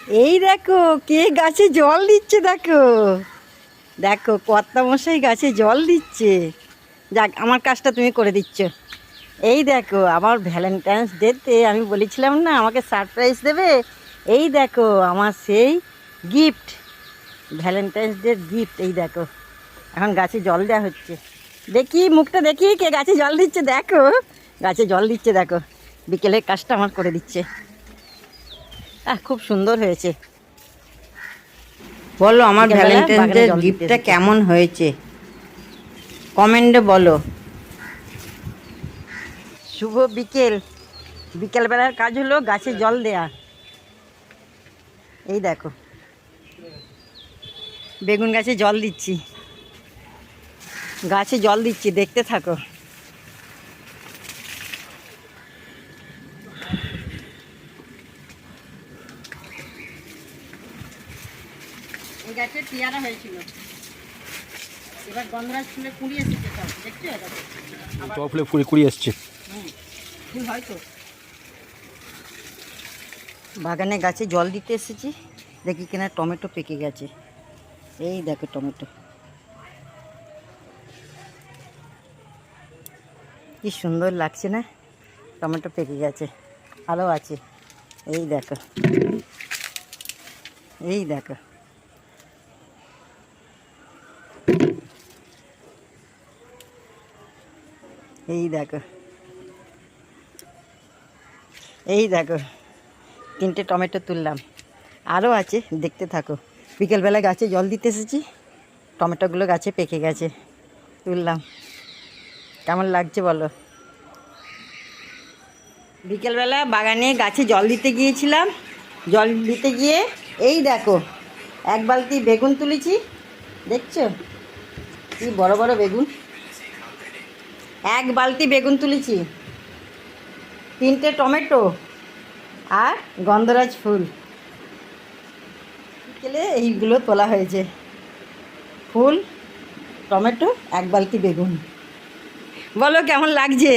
এই দেখো কে গাছে জল দিচ্ছে, দেখো দেখো কর্তামশাই গাছে জল দিচ্ছে। যাক, আমার কাজটা তুমি করে দিচ্ছ। এই দেখো আমার ভ্যালেন্টাইন্স ডেতে আমি বলেছিলাম না আমাকে সারপ্রাইজ দেবে। এই দেখো আমার সেই গিফট, ভ্যালেন্টাইন্স ডের গিফট। এই দেখো এখন গাছে জল দেওয়া হচ্ছে। দেখি মুখটা দেখি কে গাছে জল দিচ্ছে। দেখো গাছে জল দিচ্ছে, দেখো বিকেলের কাজটা আমার করে দিচ্ছে। খুব সুন্দর হয়েছে। বলো আমার ভ্যালেন্টাইন্স ডে গিফটটা কেমন হয়েছে, কমেন্টে বলো। শুভ বিকেল, বিকেলবেলার কাজ হলো গাছে জল দেয়া। এই দেখো বেগুন গাছে জল দিচ্ছি, গাছে জল দিচ্ছি, দেখতে থাকো। এই গাছে পেয়ারা হয়েছিল, এবার গন্ধরাজ ফুলে কুড়িয়ে এসেছে সব, দেখছো? টপ ফুলে ফুলে কুড়িয়ে এসছে। ফুল হয়তো বাগানে গাছে জল দিতে এসেছি, দেখি কিনা টমেটো পেকে গেছে। এই দেখো টমেটো কি সুন্দর লাগছে না, টমেটো পেকে গেছে, আরও আছে। এই দেখো, এই দেখো এই দেখো, এই দেখো তিনটে টমেটো তুললাম, আরও আছে, দেখতে থাকো। বিকেলবেলা গাছে জল দিতে এসেছি, টমেটোগুলো গাছে পেকে গেছে, তুললাম। কেমন লাগছে বলো? বিকেলবেলা বাগানে গাছে জল দিতে গিয়েছিলাম, জল দিতে গিয়ে এই দেখো এক বালতি বেগুন তুলেছি, দেখছো কি বড় বড় বেগুন। এক বালতি বেগুন তুলেছি, তিনটে টমেটো আর গন্ধরাজ ফুল। বিকেলে এইগুলো তোলা হয়েছে, ফুল, টমেটো, এক বালতি বেগুন। বলো কেমন লাগছে?